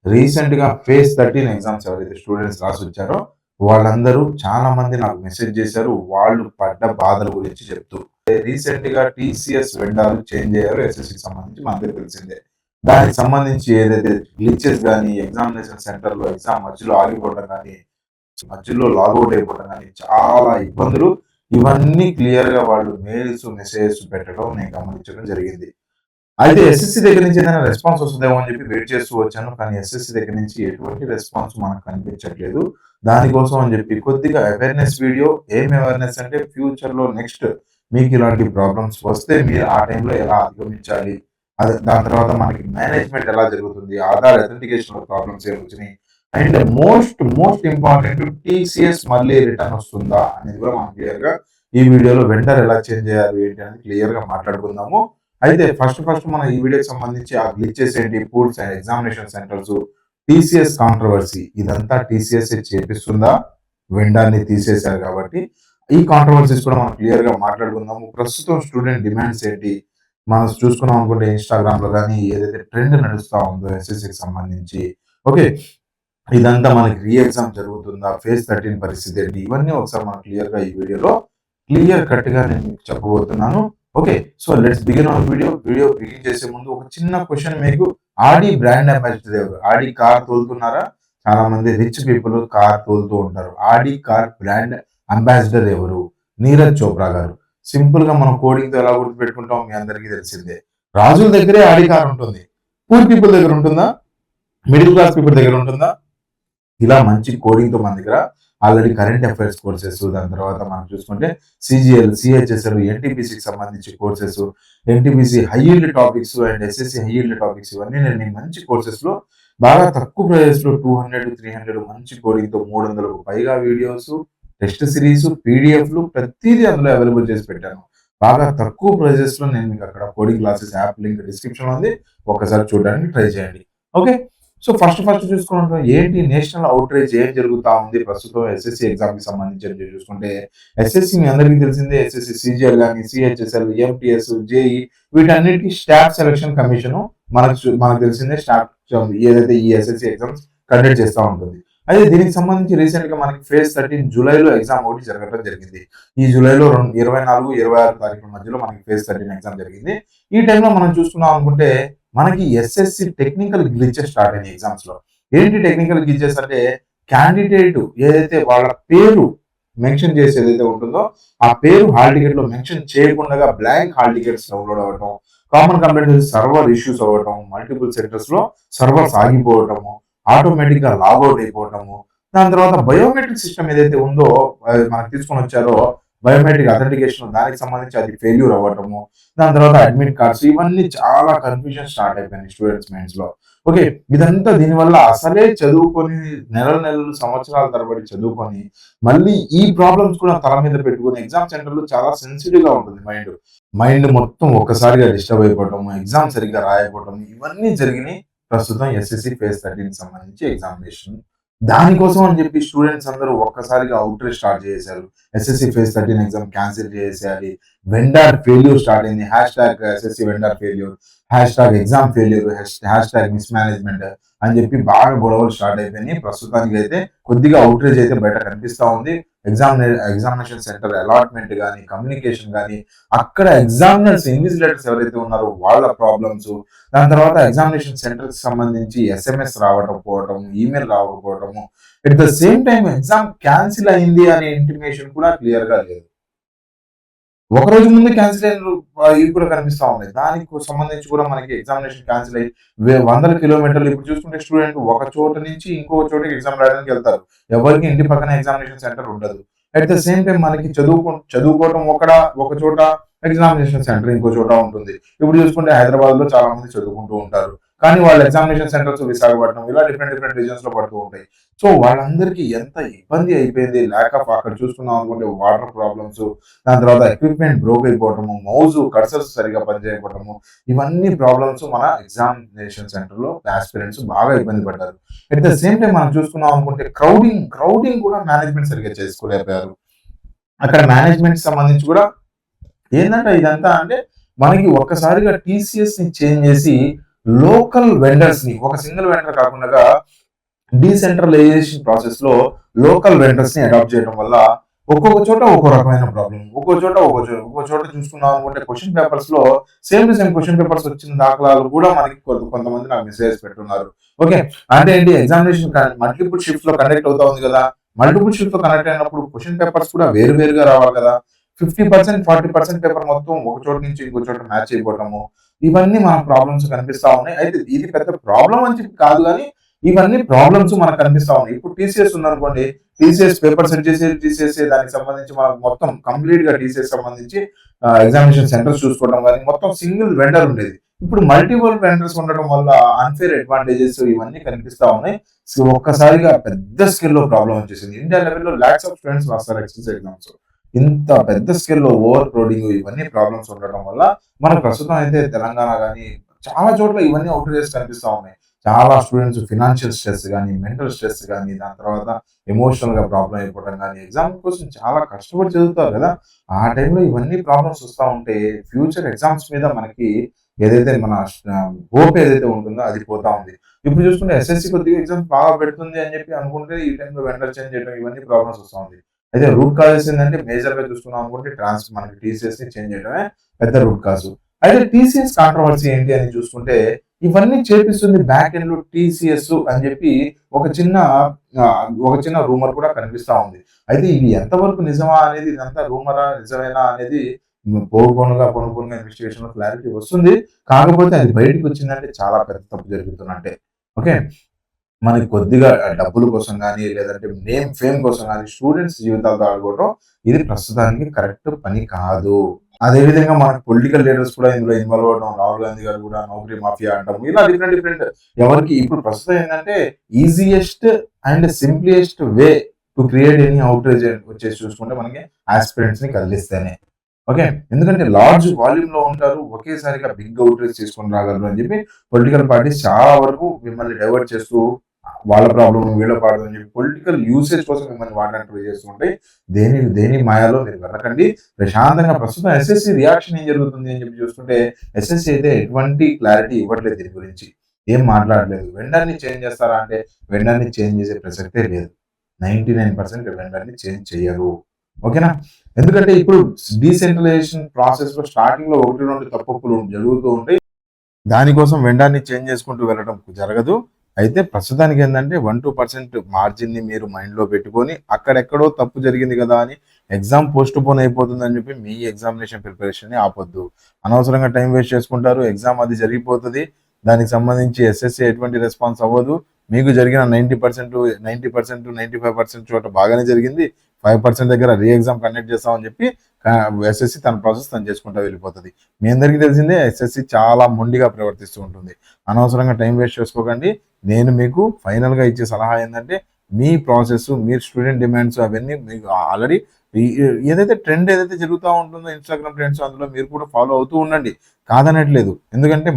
Recent గా phase 13 exams ఎవరైతే students రాసి వచ్చారో వాళ్ళందరూ చాలా మంది నాకు మెసేజ్ చేశారు. వాళ్ళు పడ్డ బాధల గురించి చెప్తూ. రీసెంట్ గా టీసీఎస్ వెండార్లు చేంజ్ అయ్యారు ఎస్ఎస్సికి సంబంధించి మనకు తెలిసిందే. దానికి సంబంధించి ఏదైతే గ్లిచెస్ గానీ, ఎగ్జామినేషన్ సెంటర్‌లో ఎగ్జామ్ మధ్యలో ఆగిపోవడం గానీ, మధ్యలో లాగౌట్ అయిపోవడం గానీ చాలా ఇబ్బందులు. ఇవన్నీ క్లియర్‌గా వాళ్ళు మెయిల్స్, మెసేజెస్ పెట్టడం నేను గమనించడం జరిగింది. అయితే ఎస్ఎస్‌సి దగ్గర నుంచి ఏదైనా రెస్పాన్స్ వస్తదేమో అని చెప్పి వెయిట్ చేస్తూ వచ్చాను. కానీ ఎస్ఎస్‌సి దగ్గర నుంచి ఎటువంటి రెస్పాన్స్ మనకు కనిపించట్లేదు. దానికోసం అని చెప్పి కొద్దిగా అవేర్‌నెస్ వీడియో ఏం అవేర్‌నెస్ అంటే ఫ్యూచర్‌లో నెక్స్ట్ మీకు ఇలాంటి ప్రాబ్లమ్స్ వస్తే మీరు ఆ టైంలో ఎలా అధిగమించాలి? అదే దాని తర్వాత మనకి మేనేజ్‌మెంట్ ఎలా జరుగుతుంది? ఆధార్ అథెంటికేషన్‌లో ప్రాబ్లమ్స్ ఏమొచ్చినాయి? అండ్ మోస్ట్ ఇంపార్టెంట్ టీసీఎస్ మళ్ళీ రిటర్న్ వస్తుందా? అనేది కూడా మనం క్లియర్‌గా ఈ వీడియోలో వెండర్ ఎలా చేంజ్ చేయాలి ఏంటి అనేది క్లియర్‌గా మాట్లాడుకుందాము. అయితే ఫస్ట్ మనం ఈ వీడియోకి సంబంధించి ఆ గ్లిచెస్ ఏంటి, pools and examination centres, TCS controversy ఇదంతా టీసీఎస్ చేపిస్తుందా? వెండార్‌ని తీసేశారు కాబట్టి ఈ కాంట్రవర్సీస్ కూడా మనం క్లియర్‌గా మాట్లాడుకుందాము. ప్రస్తుతం స్టూడెంట్ డిమాండ్స్ ఏంటి? మనం చూసుకున్నాం అనుకుంటే ఇన్‌స్టాగ్రామ్‌లో గాని ఏదైతే ట్రెండ్ నడుస్తా ఉందో ఎస్ఎస్‌సికి సంబంధించి ఓకే. ఇదంతా మనకి రీ ఎగ్జామ్ జరుగుతుందా? ఫేజ్ 13 పరిస్థితి ఏంటి? ఇవన్నీ ఒకసారి మనం క్లియర్‌గా ఈ వీడియోలో క్లియర్ కట్‌గా నేను మీకు చెప్పబోతున్నాను. Okay. So let's begin our video. Video begin చేసే ముందు ఒక చిన్న క్వెషన్ మీకు. ఆడి బ్రాండ్ అంబాసిడర్ ఎవరు? ఆడి కార్ తోలుతున్నారా? చాలా మంది రిచ్ పీపుల్ కార్ తోలుతూ ఉంటారు. ఆడి కార్ బ్రాండ్ అంబాసిడర్ ఎవరు? నీరజ్ చోప్రా గారు. సింపుల్‌గా మనం కోడింగ్‌తో ఎలా గుర్తుపెట్టుకుంటాం మీ అందరికీ తెలిసిందే. రాజుల దగ్గరే ఆడి కార్ ఉంటుంది. పూర్ పీపుల్ దగ్గర ఉంటుందా? మిడిల్ క్లాస్ పీపుల్ దగ్గర ఉంటుందా? ఇలా మంచి కోడింగ్‌తో మన దగ్గర ఆల్రెడీ కరెంట్ అఫైర్స్ కోర్సెస్, దాని తర్వాత మనం చూసుకుంటే సీజీఎల్, సీహెచ్ఎస్ఎల్, ఎన్టీపీసీకి సంబంధించి courses, NTPC high yield topics and SSC high yield topics ఇవన్నీ నేను మీకు మంచి కోర్సెస్‌లో బాగా తక్కువ ప్రైస్‌లో 200, 300 మంచి కోడింగ్‌తో 300కు పైగా వీడియోస్, టెస్ట్ సిరీస్, పీడీఎఫ్‌లు ప్రతీదీ అందులో అవైలబుల్ చేసి పెట్టాను. బాగా తక్కువ ప్రైజెస్‌లో నేను మీకు అక్కడ కోడింగ్ క్లాసెస్ యాప్ లింక్ డిస్క్రిప్షన్‌లో ఉంది. ఒక్కసారి చూడడానికి ట్రై చేయండి. ఓకే. సో ఫస్ట్ చూసుకుంటే ఏంటి నేషనల్ అవుట్‌రీచ్ ఏం జరుగుతా ఉంది ప్రస్తుతం ఎస్ఎస్‌సి ఎగ్జామ్‌కి సంబంధించి అని చూసుకుంటే, ఎస్ఎస్‌సి మీ అందరికీ తెలిసిందే. ఎస్ఎస్‌సి సీజీఎల్ గాని, సీహెచ్ఎస్ఎల్, ఎంటీఎస్, జేఈ వీటన్నిటికి స్టాఫ్ సెలక్షన్ కమిషన్ మనకు తెలిసిందే. స్టాఫ్ ఏదైతే ఈ ఎస్ఎస్‌సి ఎగ్జామ్స్ కండక్ట్ చేస్తా ఉంటుంది. అయితే దీనికి సంబంధించి రీసెంట్‌గా మనకి ఫేజ్ 13 జూలైలో ఎగ్జామ్ ఒకటి జరగడం జరిగింది. ఈ జూలైలో 24, 26 తారీఖుల మధ్యలో మనకి ఫేజ్ 13 ఎగ్జామ్ జరిగింది. ఈ టైంలో మనం చూసుకున్నాం అనుకుంటే మనకి ఎస్ఎస్సి టెక్నికల్ గ్లిచెస్ స్టార్ట్ అయినాయి ఎగ్జామ్స్ లో. ఏంటి టెక్నికల్ గ్లిచెస్ అంటే క్యాండిడేట్ ఏదైతే వాళ్ళ పేరు మెన్షన్ చేసి ఏదైతే ఉంటుందో ఆ పేరు హాల్ టికెట్ లో మెన్షన్ చేయకుండా బ్లాంక్ హాల్ టికెట్స్ డౌన్లోడ్ అవ్వడం, కామన్ కంప్లైంట్ సర్వర్ ఇష్యూస్ అవ్వడం, మల్టిపుల్ సెంటర్స్ లో సర్వర్స్ ఆగిపోవడము, ఆటోమేటిక్ గా లాగౌట్ అయిపోవడము, దాని తర్వాత బయోమెట్రిక్ సిస్టమ్ ఏదైతే ఉందో మనకు తీసుకొని వచ్చారో బయోమెట్రిక్ అథెంటికేషన్ దానికి సంబంధించి అది ఫెయిల్యూర్ అవ్వటము, దాని తర్వాత అడ్మిట్ కార్డ్స్ ఇవన్నీ చాలా కన్ఫ్యూజన్ స్టార్ట్ అయిపోయింది స్టూడెంట్స్ మైండ్స్ లో. ఓకే. ఇదంతా దీనివల్ల అసలే చదువుకొని నెలలు సంవత్సరాల తరబడి చదువుకొని మళ్ళీ ఈ ప్రాబ్లమ్స్ కూడా తల మీద పెట్టుకుని ఎగ్జామ్ సెంటర్ లో చాలా సెన్సిటివ్ గా ఉంటుంది మైండ్ మొత్తం ఒక్కసారిగా డిస్టర్బ్ అయిపోవటం, ఎగ్జామ్ సరిగ్గా రాయకపోవటం ఇవన్నీ జరిగినాయి ప్రస్తుతం ఎస్ఎస్సి ఫేజ్ 13 సంబంధించి ఎగ్జామినేషన్. దానికోసం అని చెప్పి స్టూడెంట్స్ అందరూ ఒక్కసారిగా అవుట్రీచ్ స్టార్ట్ చేశారు. ఎస్ఎస్సి ఫేజ్ 13 ఎగ్జామ్ క్యాన్సిల్ చేసేయాలి. వెండార్ ఫెయిల్యూర్ స్టార్ట్ అయింది. #SSC vendor failure, #exam failure, miss management అని చెప్పి బాగా గొడవలు స్టార్ట్ అయిపోయినాయి. ప్రస్తుతానికి అయితే కొద్దిగా అవుట్రీచ్ అయితే బయట కనిపిస్తా ఉంది. ఎగ్జామినేషన్ సెంటర్ అలాట్మెంట్ కానీ, కమ్యూనికేషన్ కానీ, అక్కడ ఎగ్జామినర్స్ ఇన్విజిలేటర్స్ ఎవరైతే ఉన్నారో వాళ్ళ ప్రాబ్లమ్స్, దాని తర్వాత ఎగ్జామినేషన్ సెంటర్ కి సంబంధించి ఎస్ఎంఎస్ రావకపోవడం, ఈమెయిల్ రావకపోవడము, at the same time exam cancel అయింది అనే ఇంటిమేషన్ కూడా క్లియర్ గా లేదు. ఒక రోజు ముందు క్యాన్సిల్ అయిన ఇవి కూడా కనిపిస్తా ఉన్నాయి. దానికి సంబంధించి కూడా మనకి ఎగ్జామినేషన్ క్యాన్సిల్ అయ్యి వందల కిలోమీటర్లు ఇప్పుడు చూసుకుంటే స్టూడెంట్ ఒక చోట నుంచి ఇంకో చోటకి ఎగ్జామ్ రాయడానికి వెళ్తారు. ఎవరికి ఇంటి పక్కన ఎగ్జామినేషన్ సెంటర్ ఉండదు. అట్ ద సేమ్ టైం మనకి చదువుకోవడం ఒక చోట, ఎగ్జామినేషన్ సెంటర్ ఇంకో చోట ఉంటుంది. ఇప్పుడు చూసుకుంటే హైదరాబాద్ లో చాలా మంది చదువుకుంటూ ఉంటారు. కానీ వాళ్ళ ఎగ్జామినేషన్ సెంటర్స్ విశాఖపట్నం ఇలా డిఫరెంట్ రీజన్స్ లో పడుతూ ఉంటాయి. సో వాళ్ళందరికీ ఎంత ఇబ్బంది అయిపోయింది. ల్యాక్ ఆఫ్ అక్కడ చూసుకున్నాం అనుకుంటే వాటర్ ప్రాబ్లమ్స్, దాని తర్వాత ఎక్విప్మెంట్ బ్రోక్ అయిపోవటము, మౌజ్ కర్సర్స్ సరిగా పనిచేయకపోవటము, ఇవన్నీ ప్రాబ్లమ్స్ మన ఎగ్జామినేషన్ సెంటర్ లో ఆస్పిరెంట్స్ బాగా ఇబ్బంది పడ్డారు. అట్ ద సేమ్ టైం మనం చూసుకున్నాం అనుకుంటే క్రౌడింగ్ కూడా మేనేజ్మెంట్ సరిగా చేసుకోలేకపోయారు. అక్కడ మేనేజ్మెంట్ సంబంధించి కూడా ఏంటంటే ఇదంతా అంటే మనకి ఒక్కసారిగా టీసీఎస్ ని చేంజ్ చేసి లోకల్ వెండర్స్ ని, ఒక సింగిల్ వెండర్ కాకుండా డీసెంట్రలైజేషన్ ప్రాసెస్ లో లోకల్ వెండర్స్ ని అడాప్ట్ చేయడం వల్ల ఒక్కొక్క చోట ఒక్కో రకమైన ప్రాబ్లం, ఒక్కో చోట చూసుకున్నాం అనుకుంటే క్వశ్చన్ పేపర్స్ లో same to same question papers వచ్చిన దాఖలాలు కూడా మనకి కొంతమంది నాకు మెసేజ్ పెట్టున్నారు. ఓకే, అంటే ఏంటి, ఎగ్జామినేషన్ మల్టిపుల్ షిఫ్ట్ లో కండక్ట్ అవుతా ఉంది కదా, మల్టిపుల్ షిఫ్ట్ లో కండక్ట్ అయినప్పుడు క్వశ్చన్ పేపర్స్ కూడా వేరు వేరుగా రావాలి కదా, 50% 40% పేపర్ మొత్తం ఒక చోట నుంచి ఇంకో చోట మ్యాచ్ అయిపోవటము, ఇవన్నీ మన ప్రాబ్లమ్స్ కనిపిస్తా ఉన్నాయి. అయితే ఇది పెద్ద ప్రాబ్లం అని చెప్పి కాదు, కానీ ఇవన్నీ ప్రాబ్లమ్స్ మనకు కనిపిస్తా ఉన్నాయి. ఇప్పుడు టీసీఎస్ ఉందనుకోండి, టీసీఎస్ పేపర్ సెట్ చేసేసి దానికి సంబంధించి మనకు మొత్తం కంప్లీట్ గా టీసీఎస్ సంబంధించి ఎగ్జామినేషన్ సెంటర్స్ చూసుకోవడం కానీ మొత్తం సింగిల్ వెండర్ ఉండేది. ఇప్పుడు మల్టిపుల్ వెండర్స్ ఉండడం వల్ల అన్ఫేర్ అడ్వాంటేజెస్ ఇవన్నీ కనిపిస్తా ఉన్నాయి. సో ఒక్కసారిగా పెద్ద స్కేల్లో ప్రాబ్లం వచ్చేసింది. ఇండియా లెవెల్లో లాక్స్ ఆఫ్ స్టూడెంట్స్ రాస్తారు ఎక్సెస్ ఎగ్జామ్స్. ఇంత పెద్ద స్కేల్లో ఓవర్ క్రౌడింగ్ ఇవన్నీ ప్రాబ్లమ్స్ ఉండడం వల్ల మనకు ప్రస్తుతం అయితే తెలంగాణ కానీ చాలా చోట్ల ఇవన్నీ అవుట్రేజెస్ కనిపిస్తా ఉన్నాయి. చాలా స్టూడెంట్స్ ఫినాన్షియల్ స్ట్రెస్ కానీ, మెంటల్ స్ట్రెస్ కానీ, దాని తర్వాత ఎమోషనల్ గా ప్రాబ్లం అయిపోవడం కానీ, ఎగ్జామ్ కోసం చాలా కష్టపడి చదువుతారు కదా, ఆ టైంలో ఇవన్నీ ప్రాబ్లమ్స్ వస్తూ ఉంటే ఫ్యూచర్ ఎగ్జామ్స్ మీద మనకి ఏదైతే మన హోప్ ఏదైతే ఉంటుందో అది పోతా ఉంది. ఇప్పుడు చూసుకుంటే ఎస్ఎస్సి కొద్దిగా ఎగ్జామ్స్ బాగా పెడుతుంది అని చెప్పి అనుకుంటే ఈ టైంలో వెండర్ చేంజ్ చేయడం ఇవన్నీ ప్రాబ్లమ్స్ వస్తూ ఉంది. అయితే రూట్ కాజెస్ ఏంటంటే మేజర్ గా చూసుకున్నాం అనుకుంటే మనకి టీసీఎస్ ని చేంజ్ చేయడమే పెద్ద రూట్ కాజ్. అయితే టీసీఎస్ కాంట్రవర్సీ ఏంటి అని చూసుకుంటే ఇవన్నీ చేపిస్తుంది బ్యాక్ ఎండ్ లో టీసీఎస్ అని చెప్పి ఒక చిన్న రూమర్ కూడా కనిపిస్తా ఉంది. అయితే ఇది ఎంతవరకు నిజమా అనేది, ఇదంతా రూమరా నిజమేనా అనేది పోనుగా ఇన్వెస్టిగేషన్ లో క్లారిటీ వస్తుంది. కాకపోతే అది బయటకు వచ్చిందంటే చాలా పెద్ద తప్పు జరుగుతున్నట్టే. ఓకే, మనకి కొద్దిగా డబ్బుల కోసం కానీ, లేదంటే నేమ్ ఫేమ్ కోసం కానీ స్టూడెంట్స్ జీవితాలతో ఆడుకోవడం ఇది ప్రస్తుతానికి కరెక్ట్ పని కాదు. అదేవిధంగా మనకు పొలిటికల్ లీడర్స్ కూడా ఇందులో ఇన్వాల్వ్ అవడం, రాహుల్ గాంధీ గారు కూడా నౌకరీ మాఫియా అంటాం, ఇలా డిఫరెంట్ ఎవరికి ఇప్పుడు ప్రస్తుతం ఏంటంటే easiest and simplest way to create any outrage వచ్చేసి చూసుకుంటే మనకి ఆస్పిరెంట్స్ ని కదిలిస్తేనే. ఓకే, ఎందుకంటే లార్జ్ వాల్యూమ్ లో ఉంటారు, ఒకేసారిగా బిగ్ అవుట్రేజ్ చేసుకొని రాగలరు అని చెప్పి పొలిటికల్ పార్టీస్ చాలా వరకు మిమ్మల్ని డైవర్ట్ చేస్తూ వాళ్ళ ప్రాబ్లం వీళ్ళ ప్రాబ్లం అని చెప్పి పొలిటికల్ యూసేజ్ కోసం మిమ్మల్ని వాడడానికి ట్రై చేస్తుంటాయి. దేని మాయాలో మీరు వెళ్ళకండి. ప్రశాంతంగా ప్రస్తుతం ఎస్ఎస్సి రియాక్షన్ ఏం జరుగుతుంది అని చెప్పి చూస్తుంటే ఎస్ఎస్సి అయితే ఎటువంటి క్లారిటీ ఇవ్వట్లేదు, దీని గురించి ఏం మాట్లాడలేదు. వెండర్ని చేంజ్ చేస్తారా అంటే వెండర్ని చేంజ్ చేసే ప్రసక్తే లేదు. 99% వెండర్ని చేంజ్ చేయరు. ఓకేనా, ఎందుకంటే ఇప్పుడు డీసెంట్రలైజేషన్ ప్రాసెస్ లో స్టార్టింగ్ లో 1-2 తప్పులు జరుగుతూ ఉంటాయి. దానికోసం వెండర్ని చేంజ్ చేసుకుంటూ వెళ్ళడం జరగదు. అయితే ప్రస్తుతానికి ఏంటంటే 1-2% మార్జిన్ ని మీరు మైండ్ లో పెట్టుకొని అక్కడెక్కడో తప్పు జరిగింది కదా అని ఎగ్జామ్ పోస్ట్ పోన్ అయిపోతుంది అని చెప్పి మీ ఎగ్జామినేషన్ ప్రిపరేషన్ ని ఆపొద్దు. అనవసరంగా టైం వేస్ట్ చేసుకుంటారు, ఎగ్జామ్ అది జరిగిపోతుంది. దానికి సంబంధించి ఎస్ఎస్సి ఎటువంటి రెస్పాన్స్ అవ్వదు. మీకు జరిగిన 90%, 95% చోట బాగానే జరిగింది, 5% దగ్గర రీ ఎగ్జామ్ కండక్ట్ చేస్తామని చెప్పి ఎస్ఎస్సి తన ప్రాసెస్ తను చేసుకుంటూ వెళ్ళిపోతుంది. మీ అందరికీ తెలిసిందే ఎస్ఎస్సి చాలా మొండిగా ప్రవర్తిస్తూ ఉంటుంది. అనవసరంగా టైం వేస్ట్ చేసుకోకండి. నేను మీకు ఫైనల్గా ఇచ్చే సలహా ఏంటంటే మీ ప్రాసెస్, మీరు స్టూడెంట్ డిమాండ్స్ అవన్నీ మీకు ఆల్రెడీ ఏదైతే ట్రెండ్ ఏదైతే జరుగుతూ ఉంటుందో ఇన్స్టాగ్రామ్ ట్రెండ్స్, అందులో మీరు కూడా ఫాలో అవుతూ ఉండండి, కాదనట్లేదు. ఎందుకంటే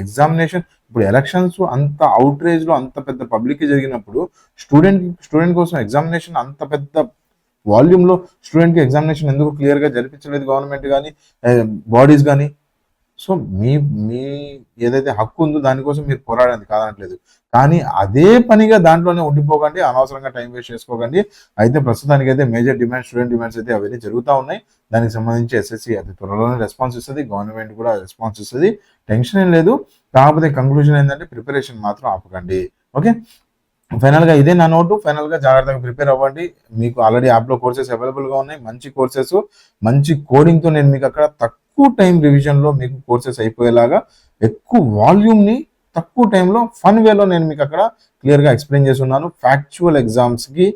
ఎగ్జామినేషన్ ఇప్పుడు ఎలక్షన్స్ అంత అవుట్రేజ్ లో అంత పెద్ద పబ్లిక్ జరిగినప్పుడు స్టూడెంట్ కోసం ఎగ్జామినేషన్ అంత పెద్ద వాల్యూమ్లో స్టూడెంట్కి ఎగ్జామినేషన్ ఎందుకు క్లియర్గా జరిపించలేదు గవర్నమెంట్ కానీ బాడీస్ కానీ? సో మీ ఏదైతే హక్కు ఉందో దానికోసం మీరు పోరాడేది కాదనట్లేదు, కానీ అదే పనిగా దాంట్లోనే ఉండిపోకండి, అనవసరంగా టైం వేస్ట్ చేసుకోకండి. అయితే ప్రస్తుతానికి అయితే మేజర్ డిమాండ్స్, స్టూడెంట్ డిమాండ్స్ అయితే అవన్నీ జరుగుతూ ఉన్నాయి. దానికి సంబంధించి ఎస్ఎస్సి అతి త్వరలోనే రెస్పాన్స్ ఇస్తుంది, గవర్నమెంట్ కూడా రెస్పాన్స్ ఇస్తుంది, టెన్షన్ ఏం లేదు. కాకపోతే కంక్లూజన్ ఏంటంటే ప్రిపరేషన్ మాత్రం ఆపకండి. ఓకే, ఫైనల్గా ఇదే నా నోటు. ఫైనల్గా జాగ్రత్తగా ప్రిపేర్ అవ్వండి. మీకు ఆల్రెడీ యాప్లో కోర్సెస్ అవైలబుల్గా ఉన్నాయి, మంచి కోర్సెస్, మంచి కోడింగ్తో నేను మీకు అక్కడ తక్కువ టైం రివిజన్లో మీకు కోర్సెస్ అయిపోయేలాగా ఎక్కువ వాల్యూమ్ని తక్కువ టైంలో ఫన్ వేలో నేను మీకు అక్కడ క్లియర్గా ఎక్స్ప్లెయిన్ చేస్తున్నాను. ఫ్యాక్చువల్ ఎగ్జామ్స్కి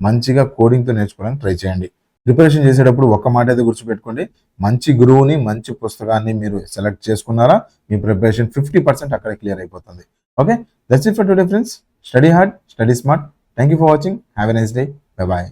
మంచిగా కోడింగ్తో నేర్చుకోవడానికి ట్రై చేయండి. ప్రిపరేషన్ చేసేటప్పుడు ఒక్క మాట అయితే గుర్తుపెట్టుకోండి, మంచి గురువుని, మంచి పుస్తకాన్ని మీరు సెలెక్ట్ చేసుకున్నారా మీ ప్రిపరేషన్ 50% అక్కడ క్లియర్ అయిపోతుంది. Okay, that's it for today friends. Study hard, study smart. Thank you for watching. Have a nice day. Bye bye.